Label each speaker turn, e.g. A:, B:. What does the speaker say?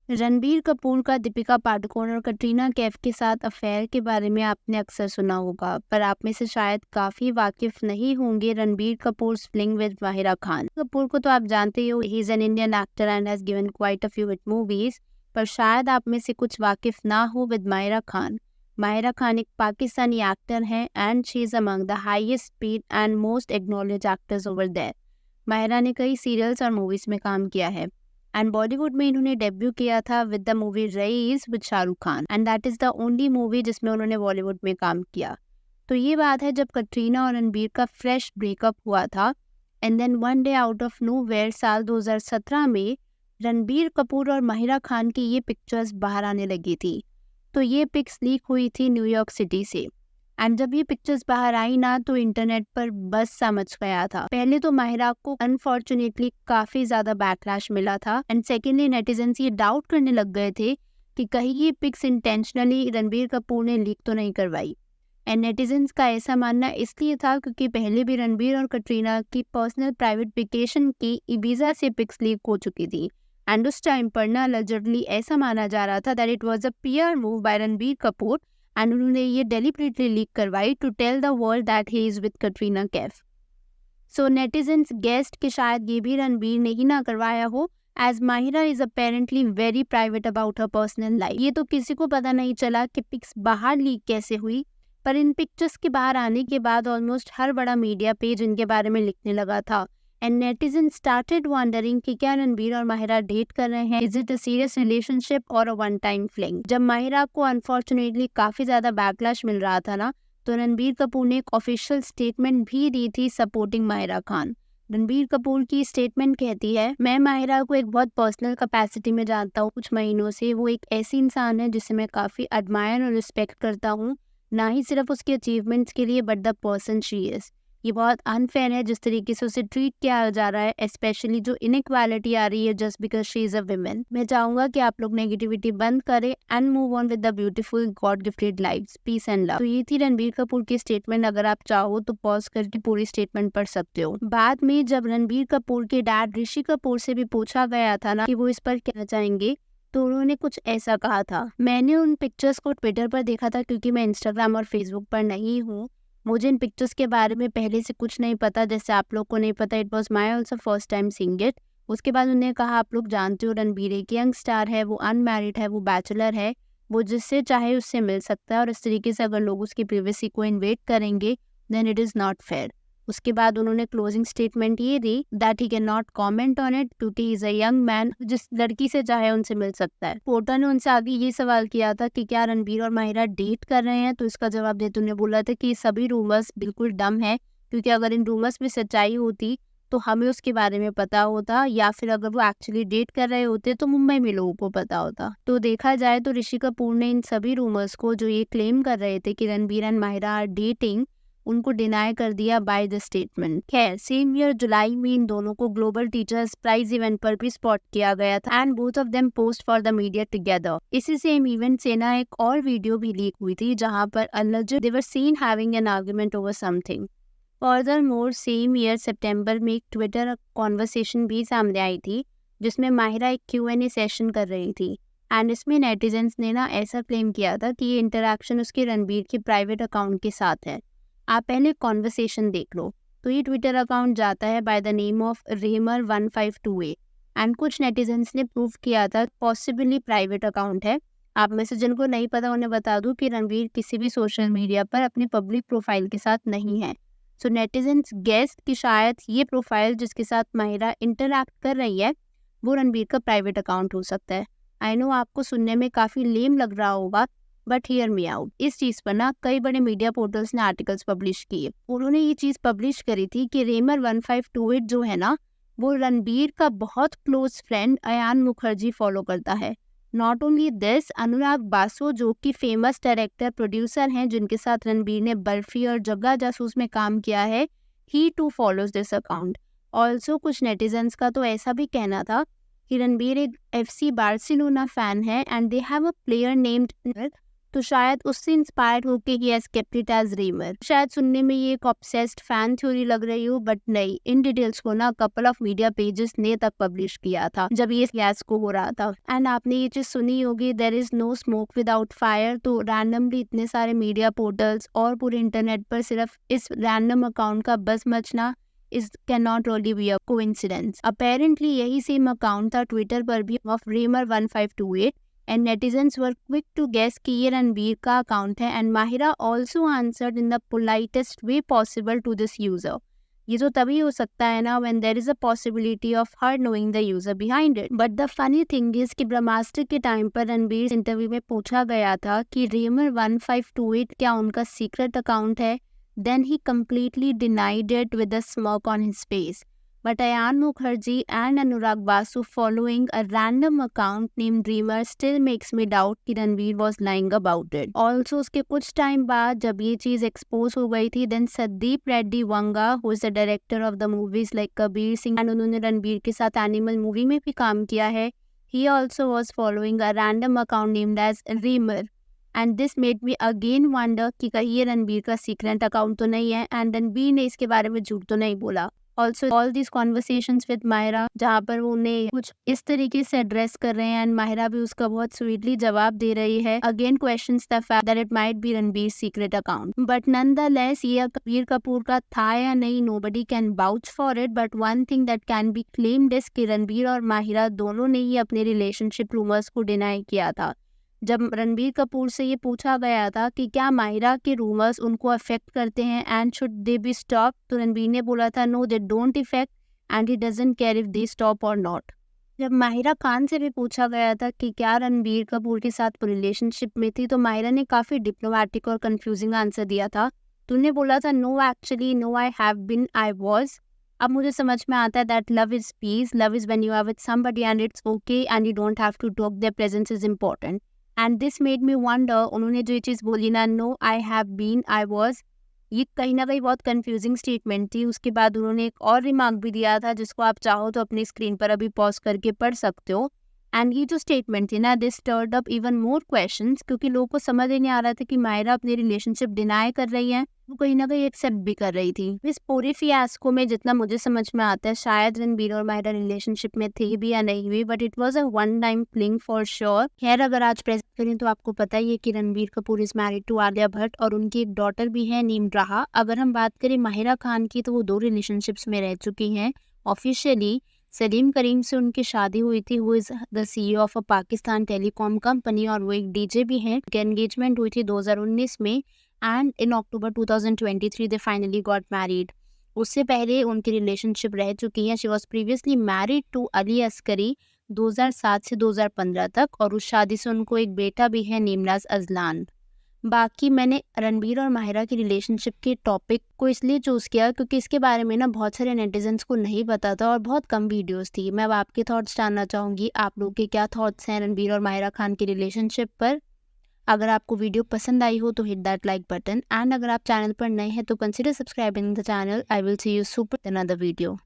A: रणबीर कपूर का दीपिका पादुकोण और कटरीना कैफ के साथ अफेयर के बारे में आपने अक्सर सुना होगा, पर आप में से शायद काफी वाकिफ नहीं होंगे रणबीर कपूर्स फ्लिंग विद माहिरा खान। कपूर को तो आप जानते ही हो, he is an Indian actor and has given quite a few hit movies, पर शायद आप में से कुछ वाकिफ ना हो विद माहिरा खान। माहिरा खान एक पाकिस्तानी एक्टर हैं and she is among the highest paid and most acknowledge actors over there. Mahira ने कई सीरियल्स और मूवीज में काम किया है एंड बॉलीवुड में इन्होंने डेब्यू किया था with the movie Raees with Shahrukh Khan and that is the only movie जिसमें उन्होंने बॉलीवुड में काम किया। तो ये बात है जब कटरीना और रणबीर का फ्रेश ब्रेकअप हुआ था and then one day out of nowhere साल 2017 में रणबीर कपूर और माहिरा खान की ये पिक्चर्स बाहर आने लगी थी। तो ये पिक्स लीक हुई थी न्यूयॉर्क सिटी से एंड जब ये पिक्चर्स बाहर आई ना तो इंटरनेट पर बस सा मच गया था। पहले तो माहिरा को अनफॉर्चुनेटली काफी ज्यादा बैकलैश मिला था एंड सेकेंडली नेटिजन्स ये डाउट करने लग गए थे कि कहीं ये पिक्स इंटेंशनली रणबीर कपूर ने लीक तो नहीं करवाई। एंड नेटिजन्स का ऐसा मानना इसलिए था क्योंकि पहले भी रणबीर और कटरीना की पर्सनल प्राइवेट वेकेशन की इबीजा से पिक्स लीक हो चुकी थी एंड उस टाइम पर ना अलजेडली ऐसा माना जा रहा था that it was a PR move by Ranbir Kapoor and उन्होंने ये डेलिबरेटली लीक करवाई to tell the world that he is with Katrina Kaif. So netizens guessed कि शायद ये भी रणबीर ने ही ना करवाया हो, as Mahira is apparently very private about her personal life. ये तो किसी को पता नहीं चला कि पिक्स बाहर लीक कैसे हुई, पर इन पिक्चर्स के बाहर आने के बाद ऑलमोस्ट हर बड़ा मीडिया पेज इनके बारे में लिखने लगा था एंड नेटिजन स्टार्टेड वंडरिंग कि क्या रणबीर और माहिरा डेट कर रहे हैं, is it a serious relationship और अ वन टाइम फ्लिंग। जब माहिरा को अनफॉर्चुनेटली काफी ज्यादा बैकलैश मिल रहा था ना, तो रणबीर कपूर ने एक ऑफिशियल स्टेटमेंट भी दी थी सपोर्टिंग माहिरा खान। रणबीर कपूर की स्टेटमेंट कहती है, मैं माहिरा को एक बहुत पर्सनल कैपेसिटी में जानता हूँ कुछ महीनों से। वो एक ऐसी इंसान है जिसे मैं काफी एडमायर और रिस्पेक्ट करता हूँ, ना ही सिर्फ उसके अचीवमेंट्स के लिए but the person she is. ये बहुत अनफेयर है जिस तरीके से उसे ट्रीट किया जा रहा है, स्पेशली जो इनइक्वालिटी आ रही है just because she is a women. मैं चाहूंगा कि आप लोग नेगेटिविटी बंद करें and move on with the beautiful God gifted lives, peace and love. तो ये थी रणबीर कपूर की स्टेटमेंट। अगर आप चाहो तो पॉज करके पूरी स्टेटमेंट पढ़ सकते हो। बाद में जब रणबीर कपूर के डैड ऋषि कपूर से भी पूछा गया था ना कि वो इस पर कहना चाहेंगे, तो उन्होंने कुछ ऐसा कहा था, मैंने उन पिक्चर्स को ट्विटर पर देखा था क्योंकि मैं इंस्टाग्राम और फेसबुक पर नहीं हूँ। मुझे इन पिक्चर्स के बारे में पहले से कुछ नहीं पता, जैसे आप लोग को नहीं पता। It was my also first time seeing it. उसके बाद उन्होंने कहा, आप लोग जानते हो रणबीर एक यंग स्टार है, वो अनमैरिड है, वो बैचलर है, वो जिससे चाहे उससे मिल सकता है और इस तरीके से अगर लोग उसकी प्रिवेसी को इन्वेड करेंगे then it is not fair. उसके बाद उन्होंने क्लोजिंग स्टेटमेंट ये दी that he can not comment on it क्योंकि he is a young man, जिस लड़की से चाहे उनसे मिल सकता है। पोर्टर ने उनसे आगे ये सवाल किया था कि क्या रणबीर और माहिरा डेट कर रहे हैं, तो इसका जवाब देते उन्होंने बोला था कि ये सभी रूमर्स बिल्कुल डम है, क्योंकि अगर इन रूमर्स में सच्चाई होती तो हमें उसके बारे में पता होता, या फिर अगर वो एक्चुअली डेट कर रहे होते तो मुंबई में लोगों को पता होता। तो देखा जाए तो ऋषि कपूर ने इन सभी रूमर्स को जो ये क्लेम कर रहे थे कि Ranbir and Mahira are dating, उनको डिनाई कर दिया बाय द स्टेटमेंट। खैर सेम ईयर जुलाई में इन दोनों को ग्लोबल टीचर्स प्राइज इवेंट पर भी स्पॉट किया गया था and both of them post for the media together. इसी सेम इवेंट से ना एक और वीडियो भी लीक हुई थी जहां पर alleged they were seen having an argument over something. Furthermore same year सितंबर में एक ट्विटर कॉन्वर्सेशन भी सामने आई थी जिसमें माहिरा एक Q&A सेशन कर रही थी एंड इसमें नेटिजन्स ने ना ऐसा क्लेम किया था कि ये इंटरैक्शन उसके रणबीर के प्राइवेट अकाउंट के साथ है। आप पहले कॉन्वर्सेशन देख लो। तो ये ट्विटर अकाउंट जाता है by the name of Roemer 152A and कुछ नेटिजन्स ने प्रूव किया था पॉसिबली प्राइवेट अकाउंट है। आप में से जिनको नहीं पता उन्हें बता दूं कि रणबीर किसी भी सोशल मीडिया पर अपनी पब्लिक प्रोफाइल के साथ नहीं है। सो नेटिजन्स गेस्ट कि शायद ये प्रोफाइल जिसके साथ माहिरा इंटरैक्ट कर रही है वो रणबीर का प्राइवेट अकाउंट हो सकता है। आई नो आपको सुनने में काफ़ी लेम लग रहा होगा, बट हियर मी आउट। इस चीज़ पर ना कई बड़े मीडिया पोर्टल्स ने आर्टिकल्स पब्लिश किए। उन्होंने ये चीज़ पब्लिश करी थी कि रेमर 1528 जो है ना, वो रणबीर का बहुत close friend Ayan Mukherjee follow करता है। Not only this, Anurag Basu जो कि फेमस डायरेक्टर प्रोड्यूसर हैं जिनके साथ रणबीर ने बर्फी और जग्गा जासूस में काम किया है, he too follows this account. Also कुछ नेटिजन्स का तो ऐसा भी कहना था कि रणबीर एक FC बार्सिलोना फैन है and they have a player named तो शायद उससे इंस्पायर्ड होके ही has kept it as Roemer. शायद सुनने में ये एक ऑब्सेस्ड फैन थ्योरी लग रही हो, बट नहीं, इन डिटेल्स को ना कपल ऑफ मीडिया पेजेस ने तक पब्लिश किया था जब ये गैस को हो रहा था। एंड आपने ये चीज सुनी होगी, there is no smoke without fire. तो रैंडमली इतने सारे मीडिया पोर्टल्स और पूरे इंटरनेट पर सिर्फ इस रैंडम अकाउंट का बस मचना this can not really be a coincidence. Apparently यही सेम अकाउंट था ट्विटर पर भी ऑफ रीमर 1528 and netizens were quick to guess कि ये रणबीर का अकाउंट है। And Mahira also answered in the politest way possible to this user. ये तो तभी हो सकता है ना when there is a possibility of her knowing the user behind it. But the funny thing is कि ब्रह्मास्त्र के टाइम पर रणबीर इंटरव्यू में पूछा गया था कि रीमर 1528 क्या उनका सीक्रेट अकाउंट है। Then he completely denied it with a smirk on his face. But Ayan Mukherjee and Anurag Basu following a random account named Dreamer still makes me doubt कि Ranbir was lying about it. Also उसके कुछ time बाद जब ये चीज़ expose हो गई थी, then Sandeep Reddy Wanga, who is the director of the movies like Kabir Singh and उन्होंने रणबीर के साथ एनिमल मूवी में भी काम किया है, he also was following a random account named as Dreamer. And this made me again wonder कि कहीं ये रणबीर का सीक्रेट अकाउंट तो नहीं है एंड रणबीर ने इसके बारे में झूठ तो नहीं बोला। Also all this conversations with Mahira जहाँ पर वो उन्हें कुछ इस तरीके से एड्रेस कर रहे हैं एंड माहिरा भी उसका बहुत स्वीटली जवाब दे रही है, again questions the fact that it might be Ranbir secret account. But nonetheless ये कबीर कपूर का था या नहीं, nobody can vouch for it. But one thing that can be claimed is कि रणबीर और माहिरा दोनों ने ही अपने रिलेशनशिप रूमर्स को डिनाई किया था। जब रणबीर कपूर से ये पूछा गया था कि क्या माहिरा के रूमर्स उनको अफेक्ट करते हैं and should they be stop, तो रणबीर ने बोला था no they don't effect and he doesn't care if they stop और नॉट। जब माहिरा खान से भी पूछा गया था कि क्या रणबीर कपूर के साथ रिलेशनशिप में थी, तो माहिरा ने काफ़ी डिप्लोमेटिक और कंफ्यूजिंग आंसर दिया था। तो उन्हें बोला था no actually no I have been I was. अब मुझे समझ में आता है that love is peace, love is when you are with somebody and it's okay and you don't have to talk, their presence is important. And this made me wonder, उन्होंने जो ये चीज़ बोली ना no I have been I was, ये कहीं ना कहीं बहुत कंफ्यूजिंग स्टेटमेंट थी। उसके बाद उन्होंने एक और रिमार्क भी दिया था जिसको आप चाहो तो अपनी स्क्रीन पर अभी पॉज करके पढ़ सकते हो। एंड ये जो स्टेटमेंट थी ना, this stirred up even more questions, क्योंकि लोगों को समझ ही नहीं आ रहा था कि माहिरा अपनी रिलेशनशिप डिनाई कर रही है, वो कहीं ना कहीं एक्सेप्ट भी कर रही थी। इस पूरी फियास्को में जितना मुझे समझ में आता है शायद रणबीर और माहिरा रिलेशनशिप में थी भी या नहीं हुई, but it was a one time fling for sure. खैर अगर आज प्रेजेंट करें तो आपको पता ही है कि Ranbir Kapoor is married to Alia Bhatt और उनकी एक डॉटर भी है नेम्ड राहा। अगर हम बात करें माहिरा खान की तो वो 2 रिलेशनशिप्स में रह चुकी हैं ऑफिशियली। सलीम करीम से उनकी शादी हुई थी, वो is the CEO of a Pakistan telecom company और वो एक डीजे भी हैं। एंगेजमेंट हुई थी 2019 में and in October 2023 they finally got married. उससे पहले उनकी रिलेशनशिप रह चुकी है, she was previously married to Ali Askari 2007 से 2015 तक और उस शादी से उनको एक बेटा भी है नेमनाज अजलान। बाकी मैंने रणबीर और माहिरा की रिलेशनशिप के टॉपिक को इसलिए चूज़ किया क्योंकि इसके बारे में ना बहुत सारे नेटिजन्स को नहीं पता था और बहुत कम वीडियोस थी। मैं अब आपके थॉट्स जानना चाहूँगी, आप लोग के क्या थॉट्स हैं रणबीर और माहिरा खान की रिलेशनशिप पर। अगर आपको वीडियो पसंद आई हो तो hit that like button and अगर आप चैनल पर नए हैं तो consider subscribing the channel. I will see you super another video.